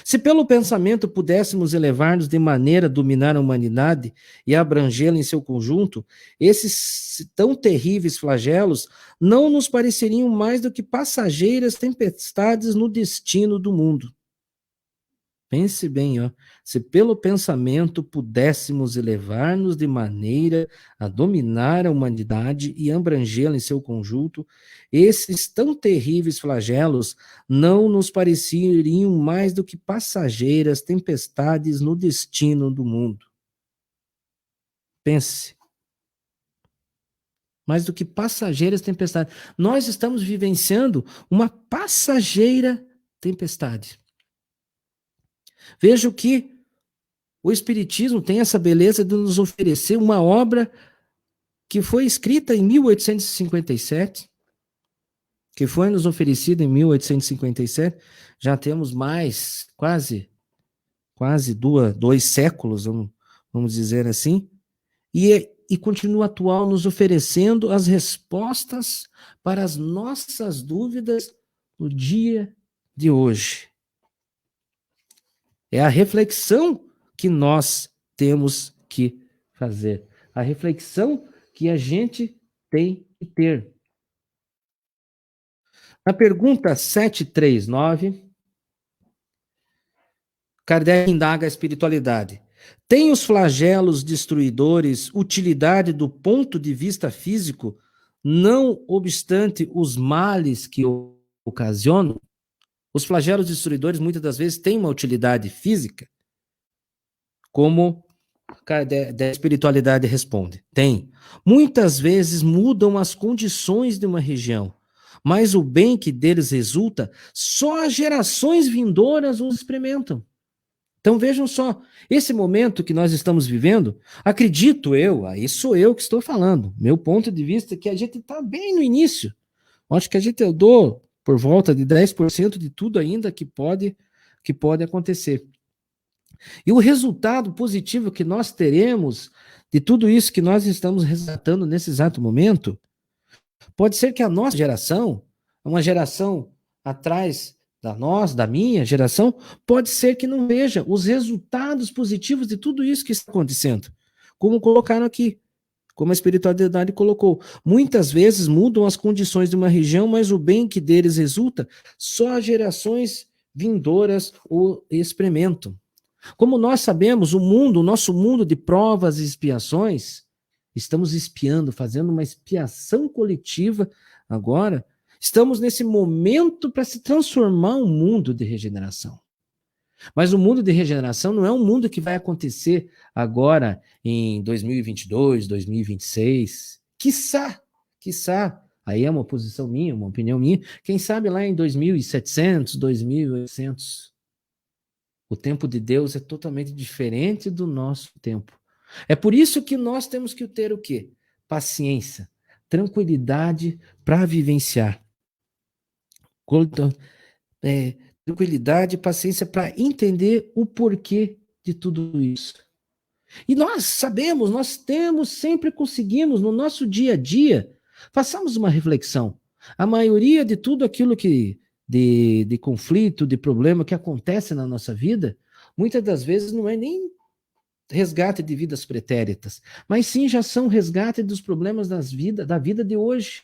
S1: Se pelo pensamento pudéssemos elevar-nos de maneira a dominar a humanidade e abrangê-la em seu conjunto, esses tão terríveis flagelos não nos pareceriam mais do que passageiras tempestades no destino do mundo. Pense bem, se pelo pensamento pudéssemos elevar-nos de maneira a dominar a humanidade e abrangê-la em seu conjunto, esses tão terríveis flagelos não nos pareceriam mais do que passageiras tempestades no destino do mundo. Pense. Mais do que passageiras tempestades. Nós estamos vivenciando uma passageira tempestade. Veja que o Espiritismo tem essa beleza de nos oferecer uma obra que foi escrita em 1857, que foi nos oferecida em 1857, já temos mais, quase dois séculos, vamos dizer assim, e continua atual, nos oferecendo as respostas para as nossas dúvidas no dia de hoje. É a reflexão que nós temos que fazer, a reflexão que a gente tem que ter. Na pergunta 739, Kardec indaga a espiritualidade. Tem os flagelos destruidores utilidade do ponto de vista físico, não obstante os males que ocasionam? Os flagelos destruidores muitas das vezes têm uma utilidade física, como a espiritualidade responde. Tem. Muitas vezes mudam as condições de uma região, mas o bem que deles resulta, só as gerações vindouras os experimentam. Então vejam só, esse momento que nós estamos vivendo, acredito eu, aí sou eu que estou falando, meu ponto de vista é que a gente está bem no início. Acho que a gente dou por volta de 10% de tudo ainda que pode acontecer. E o resultado positivo que nós teremos de tudo isso que nós estamos resgatando nesse exato momento, pode ser que a nossa geração, uma geração atrás da minha geração, pode ser que não veja os resultados positivos de tudo isso que está acontecendo. Como colocaram aqui, como a espiritualidade colocou. Muitas vezes mudam as condições de uma região, mas o bem que deles resulta, só as gerações vindouras o experimentam. Como nós sabemos, o nosso mundo de provas e expiações, estamos espiando, fazendo uma expiação coletiva agora. Estamos nesse momento para se transformar um mundo de regeneração. Mas o mundo de regeneração não é um mundo que vai acontecer agora em 2022, 2026. Quiçá, aí é uma posição minha, uma opinião minha, quem sabe lá em 2700, 2800. O tempo de Deus é totalmente diferente do nosso tempo. É por isso que nós temos que ter o quê? Paciência, tranquilidade para vivenciar. Tranquilidade e paciência para entender o porquê de tudo isso. E nós sabemos, sempre conseguimos no nosso dia a dia, façamos uma reflexão. A maioria de tudo aquilo que de conflito, de problema que acontece na nossa vida, muitas das vezes não é nem resgate de vidas pretéritas, mas sim já são resgate dos problemas da vida de hoje.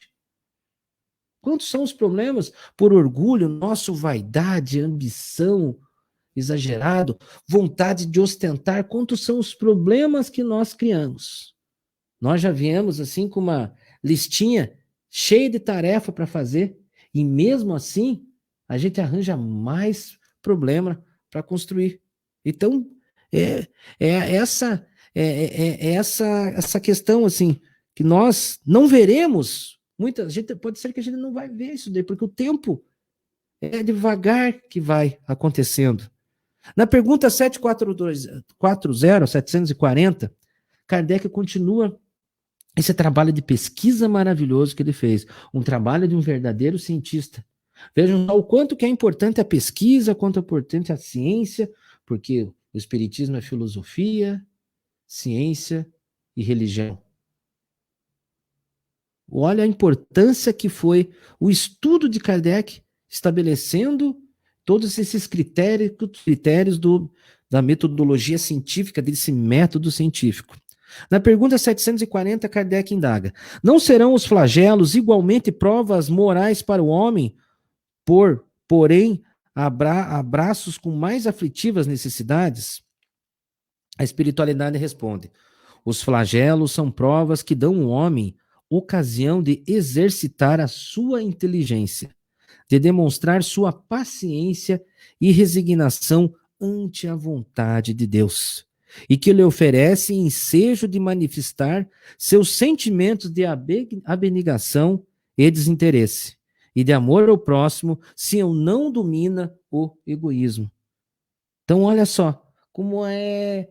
S1: Quantos são os problemas por orgulho, nosso vaidade, ambição exagerado, vontade de ostentar? Quantos são os problemas que nós criamos? Nós já viemos assim com uma listinha cheia de tarefa para fazer e mesmo assim a gente arranja mais problema para construir. Então, essa questão assim que nós não veremos. Pode ser que a gente não vai ver isso daí, porque o tempo é devagar que vai acontecendo. Na pergunta 740, Kardec continua esse trabalho de pesquisa maravilhoso que ele fez, um trabalho de um verdadeiro cientista. Vejam o quanto que é importante a pesquisa, quanto é importante a ciência, porque o espiritismo é filosofia, ciência e religião. Olha a importância que foi o estudo de Kardec estabelecendo todos esses critérios da metodologia científica, desse método científico. Na pergunta 740, Kardec indaga: não serão os flagelos igualmente provas morais para o homem, porém, abraços com mais aflitivas necessidades? A espiritualidade responde: os flagelos são provas que dão ao homem ocasião de exercitar a sua inteligência, de demonstrar sua paciência e resignação ante a vontade de Deus, e que lhe oferece ensejo de manifestar seus sentimentos de abnegação e desinteresse, e de amor ao próximo, se não domina o egoísmo. Então, olha só, como é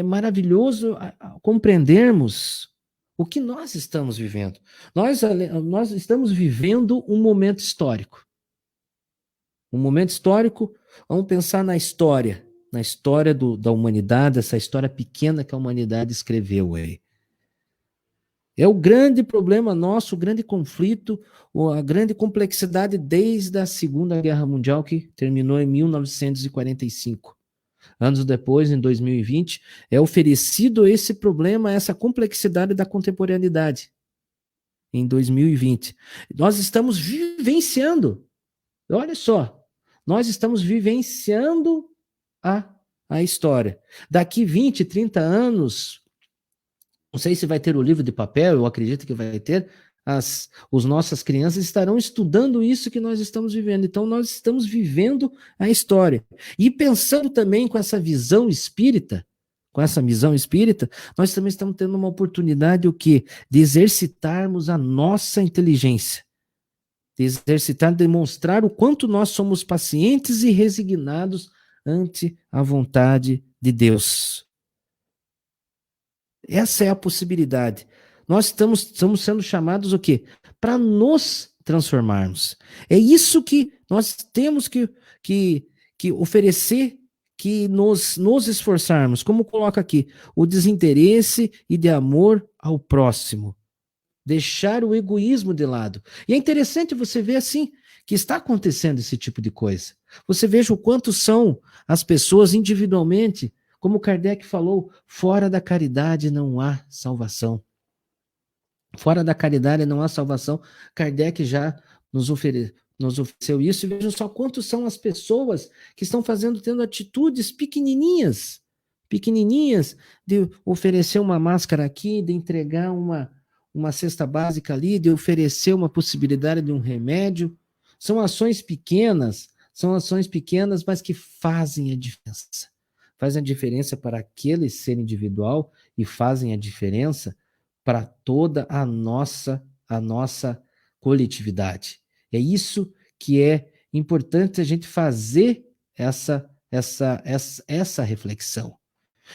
S1: maravilhoso compreendermos o que nós estamos vivendo. Nós estamos vivendo um momento histórico. Um momento histórico, vamos pensar na história da humanidade, essa história pequena que a humanidade escreveu aí. É o grande problema nosso, o grande conflito, a grande complexidade desde a Segunda Guerra Mundial, que terminou em 1945. Anos depois, em 2020, é oferecido esse problema, essa complexidade da contemporaneidade. Em 2020. Nós estamos vivenciando, olha só, nós estamos vivenciando a história. Daqui 20, 30 anos, não sei se vai ter o livro de papel, eu acredito que vai ter, os nossas crianças estarão estudando isso que nós estamos vivendo. Então, nós estamos vivendo a história. E pensando também com essa visão espírita, nós também estamos tendo uma oportunidade, o quê? De exercitarmos a nossa inteligência. De exercitar, demonstrar o quanto nós somos pacientes e resignados ante a vontade de Deus. Essa é a possibilidade. Nós estamos sendo chamados o quê? Para nos transformarmos. É isso que nós temos que oferecer, que nos esforçarmos. Como coloca aqui, o desinteresse e de amor ao próximo. Deixar o egoísmo de lado. E é interessante você ver assim, que está acontecendo esse tipo de coisa. Você veja o quanto são as pessoas individualmente, como Kardec falou, fora da caridade não há salvação. Fora da caridade não há salvação. Kardec já nos ofereceu isso. E vejam só quantos são as pessoas que estão tendo atitudes pequenininhas, de oferecer uma máscara aqui, de entregar uma cesta básica ali, de oferecer uma possibilidade de um remédio. São ações pequenas, mas que fazem a diferença. Fazem a diferença para aquele ser individual e fazem a diferença para toda a nossa coletividade. É isso que é importante a gente fazer essa reflexão.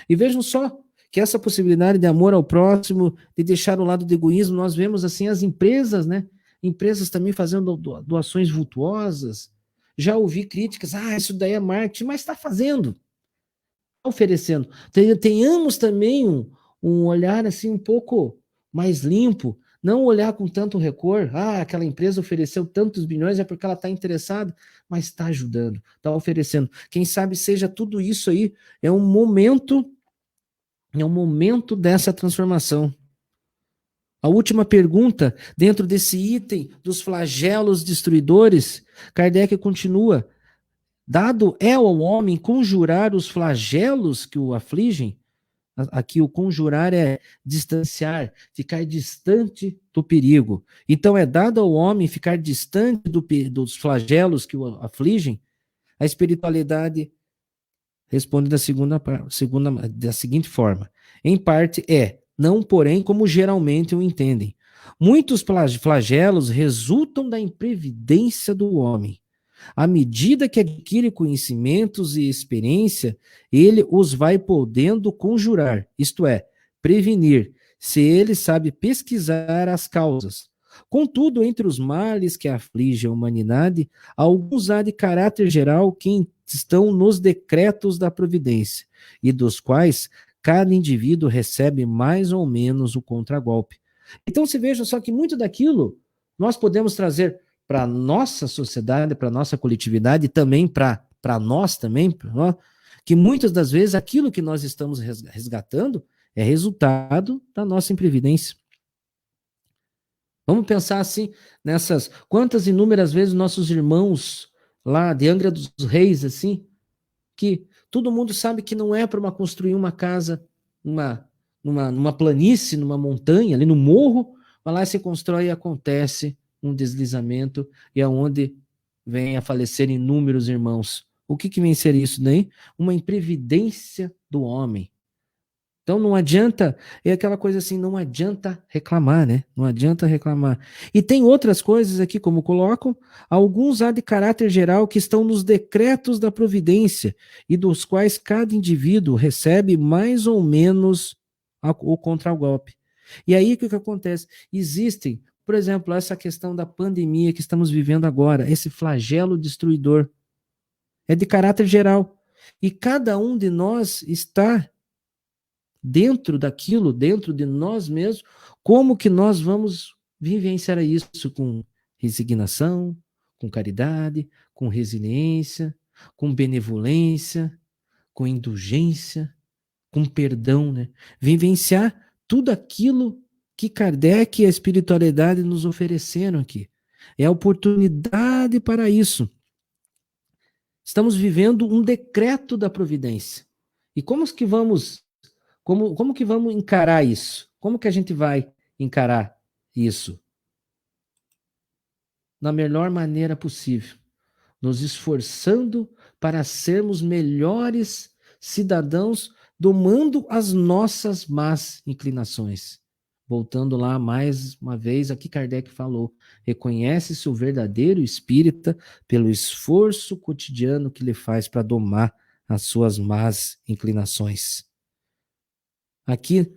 S1: E vejam só que essa possibilidade de amor ao próximo, de deixar o lado do egoísmo, nós vemos assim as empresas, né? Empresas também fazendo doações vultuosas. Já ouvi críticas, isso daí é marketing, mas está fazendo, oferecendo. Tenhamos também um olhar assim um pouco mais limpo, não olhar com tanto rancor, aquela empresa ofereceu tantos bilhões, é porque ela está interessada, mas está ajudando, está oferecendo. Quem sabe seja tudo isso aí, é um momento dessa transformação. A última pergunta, dentro desse item dos flagelos destruidores, Kardec continua: dado é ao homem conjurar os flagelos que o afligem. Aqui o conjurar é distanciar, ficar distante do perigo. Então é dado ao homem ficar distante dos flagelos que o afligem. A espiritualidade responde da seguinte forma: em parte não porém como geralmente o entendem. Muitos flagelos resultam da imprevidência do homem. À medida que adquire conhecimentos e experiência, ele os vai podendo conjurar, isto é, prevenir, se ele sabe pesquisar as causas. Contudo, entre os males que afligem a humanidade, alguns há de caráter geral que estão nos decretos da providência, e dos quais cada indivíduo recebe mais ou menos o contragolpe. Então se veja só que muito daquilo nós podemos trazer para a nossa sociedade, para a nossa coletividade, e também para nós também, que muitas das vezes aquilo que nós estamos resgatando é resultado da nossa imprevidência. Vamos pensar assim, quantas inúmeras vezes nossos irmãos lá de Angra dos Reis, assim, que todo mundo sabe que não é para construir uma casa numa planície, numa montanha, ali no morro, mas lá se constrói e acontece um deslizamento e aonde vem a falecer inúmeros irmãos. O que vem ser isso daí? Uma imprevidência do homem. Então não adianta, é aquela coisa assim, não adianta reclamar, né? Não adianta reclamar. E tem outras coisas aqui, como colocam, alguns há de caráter geral que estão nos decretos da providência e dos quais cada indivíduo recebe mais ou menos o contragolpe. E aí o que acontece? Existem, por exemplo, essa questão da pandemia que estamos vivendo agora, esse flagelo destruidor, é de caráter geral. E cada um de nós está dentro daquilo, dentro de nós mesmos, como que nós vamos vivenciar isso com resignação, com caridade, com resiliência, com benevolência, com indulgência, com perdão, né? Vivenciar tudo aquilo que Kardec e a espiritualidade nos ofereceram aqui. É a oportunidade para isso. Estamos vivendo um decreto da providência. E como que vamos encarar isso? Como que a gente vai encarar isso? Na melhor maneira possível, nos esforçando para sermos melhores cidadãos, domando as nossas más inclinações. Voltando lá mais uma vez, aqui Kardec falou, reconhece-se o verdadeiro espírita pelo esforço cotidiano que ele faz para domar as suas más inclinações. Aqui,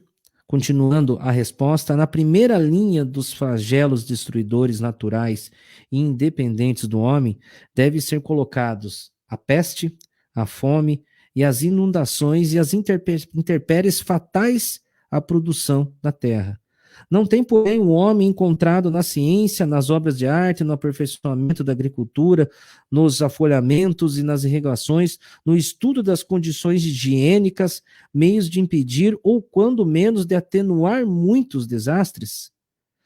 S1: continuando a resposta, na primeira linha dos flagelos destruidores naturais e independentes do homem, devem ser colocados a peste, a fome e as inundações e as intempéries fatais à produção da terra. Não tem, porém, o homem encontrado na ciência, nas obras de arte, no aperfeiçoamento da agricultura, nos afolhamentos e nas irrigações, no estudo das condições higiênicas, meios de impedir ou, quando menos, de atenuar muitos desastres.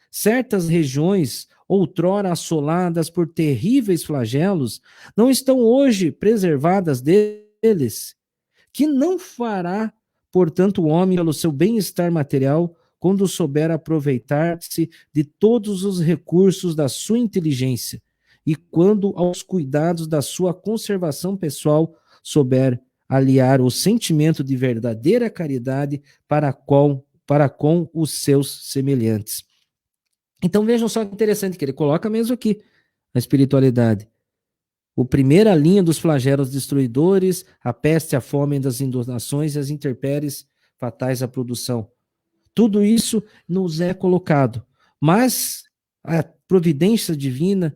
S1: Certas regiões, outrora assoladas por terríveis flagelos, não estão hoje preservadas deles, que não fará, portanto, o homem, pelo seu bem-estar material, quando souber aproveitar-se de todos os recursos da sua inteligência e quando aos cuidados da sua conservação pessoal souber aliar o sentimento de verdadeira caridade para com os seus semelhantes. Então vejam só que interessante que ele coloca mesmo aqui a espiritualidade. A primeira linha dos flagelos destruidores, a peste, a fome das inundações e as intempéries fatais à produção. Tudo isso nos é colocado. Mas a providência divina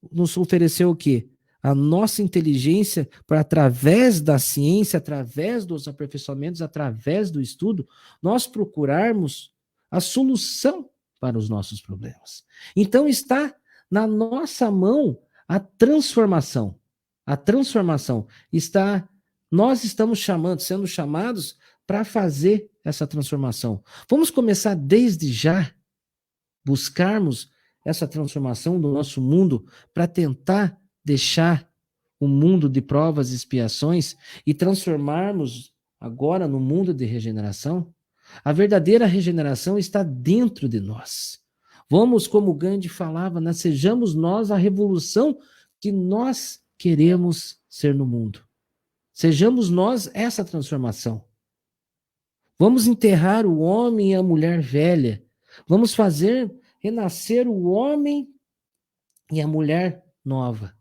S1: nos ofereceu o quê? A nossa inteligência para, através da ciência, através dos aperfeiçoamentos, através do estudo, nós procurarmos a solução para os nossos problemas. Então está na nossa mão a transformação. A transformação está, nós estamos sendo chamados para fazer essa transformação. Vamos começar desde já, buscarmos essa transformação do nosso mundo para tentar deixar o mundo de provas e expiações e transformarmos agora no mundo de regeneração. A verdadeira regeneração está dentro de nós. Vamos, como Gandhi falava, sejamos nós a revolução que nós queremos ser no mundo. Sejamos nós essa transformação. Vamos enterrar o homem e a mulher velha. Vamos fazer renascer o homem e a mulher nova.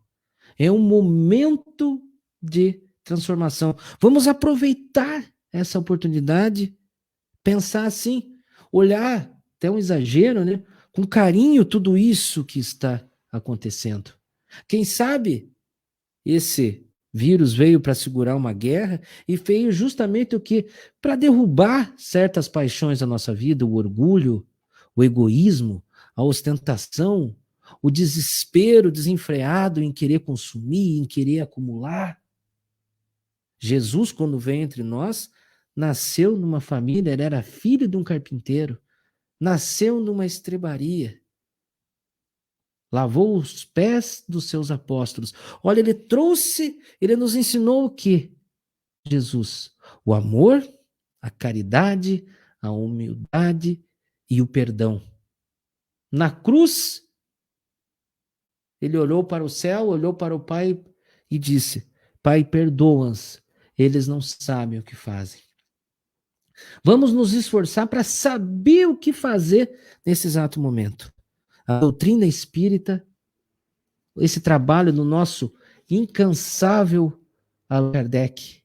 S1: É um momento de transformação. Vamos aproveitar essa oportunidade, pensar assim, olhar, até um exagero, né? Com carinho tudo isso que está acontecendo. Quem sabe esse vírus veio para segurar uma guerra e veio justamente o que? Para derrubar certas paixões da nossa vida, o orgulho, o egoísmo, a ostentação, o desespero desenfreado em querer consumir, em querer acumular. Jesus, quando veio entre nós, nasceu numa família, ele era filho de um carpinteiro, nasceu numa estrebaria, lavou os pés dos seus apóstolos. Olha, ele nos ensinou o quê? Jesus, o amor, a caridade, a humildade e o perdão. Na cruz, ele olhou para o céu, olhou para o Pai e disse: Pai, perdoa-os, eles não sabem o que fazem. Vamos nos esforçar para saber o que fazer nesse exato momento. A doutrina espírita, esse trabalho do nosso incansável Allan Kardec,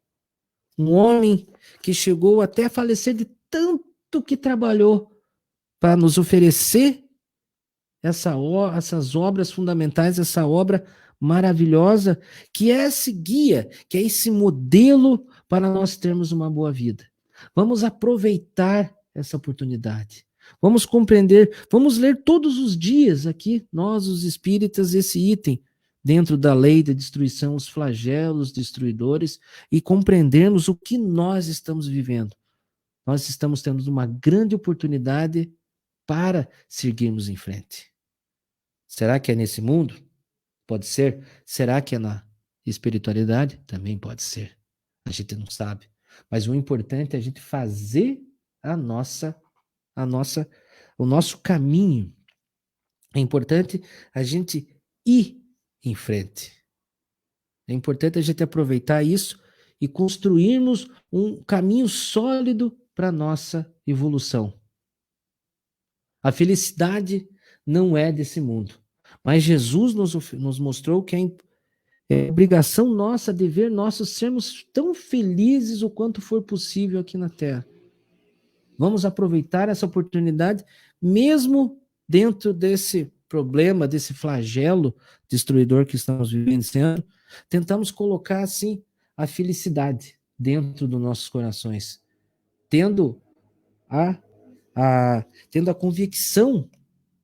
S1: um homem que chegou até a falecer de tanto que trabalhou para nos oferecer essas obras fundamentais, essa obra maravilhosa, que é esse guia, que é esse modelo para nós termos uma boa vida. Vamos aproveitar essa oportunidade. Vamos compreender, vamos ler todos os dias aqui, nós os espíritas, esse item, dentro da lei da destruição, os flagelos destruidores e compreendermos o que nós estamos vivendo. Nós estamos tendo uma grande oportunidade para seguirmos em frente. Será que é nesse mundo? Pode ser. Será que é na espiritualidade? Também pode ser. A gente não sabe. Mas o importante é a gente fazer o nosso caminho. É importante a gente ir em frente. É importante a gente aproveitar isso e construirmos um caminho sólido para a nossa evolução. A felicidade não é desse mundo, mas Jesus nos mostrou que é obrigação nossa, dever nosso, sermos tão felizes o quanto for possível aqui na Terra. Vamos aproveitar essa oportunidade, mesmo dentro desse problema, desse flagelo destruidor que estamos vivenciando, tentamos colocar, assim, a felicidade dentro dos nossos corações, tendo a convicção,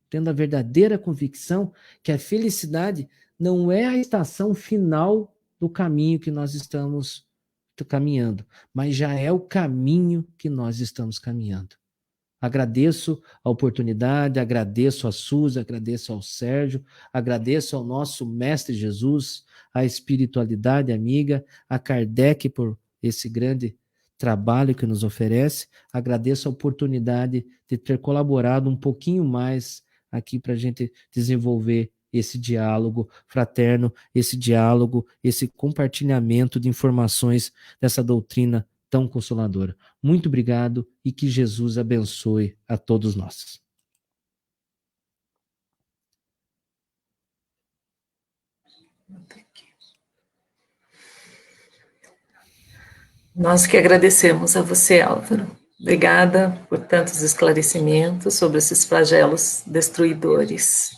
S1: tendo a verdadeira convicção que a felicidade não é a estação final do caminho que nós estamos caminhando, mas já é o caminho que nós estamos caminhando. Agradeço a oportunidade, agradeço a Suzy, agradeço ao Sérgio, agradeço ao nosso Mestre Jesus, à espiritualidade amiga, a Kardec por esse grande trabalho que nos oferece, agradeço a oportunidade de ter colaborado um pouquinho mais aqui para a gente desenvolver esse diálogo fraterno, esse diálogo, esse compartilhamento de informações dessa doutrina tão consoladora. Muito obrigado e que Jesus abençoe a todos nós.
S2: Nós que agradecemos a você, Álvaro. Obrigada por tantos esclarecimentos sobre esses flagelos destruidores.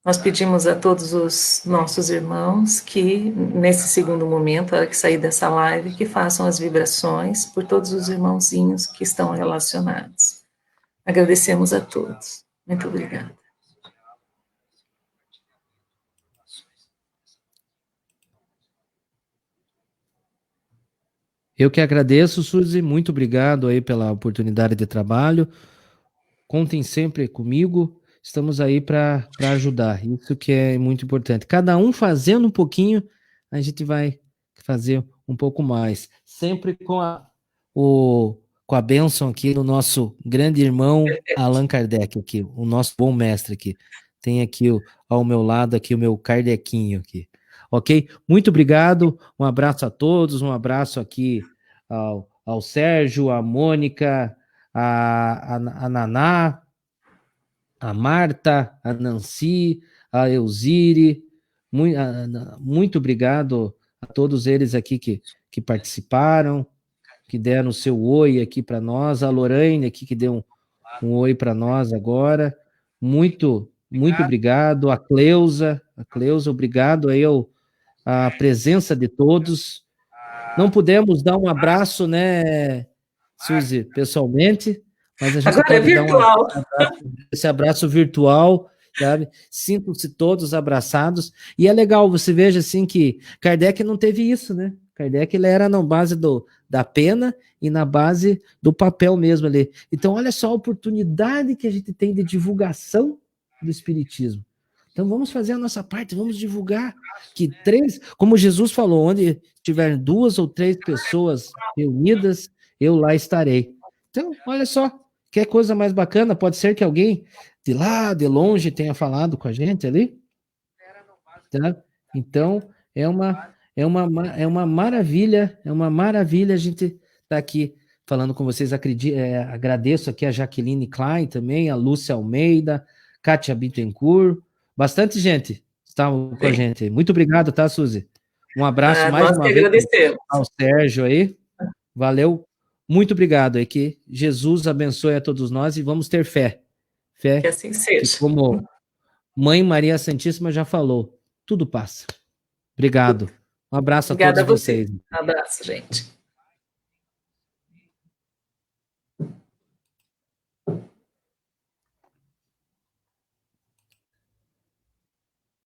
S2: Nós pedimos a todos os nossos irmãos que, nesse segundo momento, a hora que sair dessa live, que façam as vibrações por todos os irmãozinhos que estão relacionados. Agradecemos a todos. Muito obrigada.
S1: Eu que agradeço, Suzy, muito obrigado aí pela oportunidade de trabalho. Contem sempre comigo, estamos aí para ajudar, isso que é muito importante. Cada um fazendo um pouquinho, a gente vai fazer um pouco mais. Sempre com a bênção aqui do nosso grande irmão Allan Kardec, aqui, o nosso bom mestre aqui. Tem aqui ao meu lado aqui o meu Kardecinho aqui. Ok? Muito obrigado, um abraço a todos, um abraço aqui ao Sérgio, a Mônica, a Naná, a Marta, a Nancy, a Elzire, muito obrigado a todos eles aqui que participaram, que deram o seu oi aqui para nós, a Lorraine aqui que deu um oi para nós agora, muito obrigado, a Cleusa, obrigado aí a presença de todos. Não pudemos dar um abraço, né, Suzy, pessoalmente, mas a gente
S2: agora
S1: pode
S2: é virtual.
S1: dar esse abraço virtual, sabe? Sintam-se todos abraçados. E é legal, você veja assim que Kardec não teve isso, né? Kardec ele era na base da pena e na base do papel mesmo ali. Então, olha só a oportunidade que a gente tem de divulgação do Espiritismo. Então, vamos fazer a nossa parte, vamos divulgar que como Jesus falou, onde tiver 2 ou 3 pessoas reunidas, eu lá estarei. Então, olha só, que coisa mais bacana, pode ser que alguém de lá, de longe, tenha falado com a gente ali. Tá? Então, é uma maravilha a gente estar tá aqui falando com vocês. Agradeço aqui a Jaqueline Klein também, a Lúcia Almeida, Kátia Bittencourt, bastante gente está com a gente. Muito obrigado, tá, Suzy? Um abraço mais uma vez ao Sérgio aí. Valeu. Muito obrigado. É que Jesus abençoe a todos nós e vamos ter fé. Fé
S2: que assim seja.
S1: Que, como Mãe Maria Santíssima já falou, tudo passa. Obrigado. Um abraço a todos vocês.
S2: Um abraço, gente.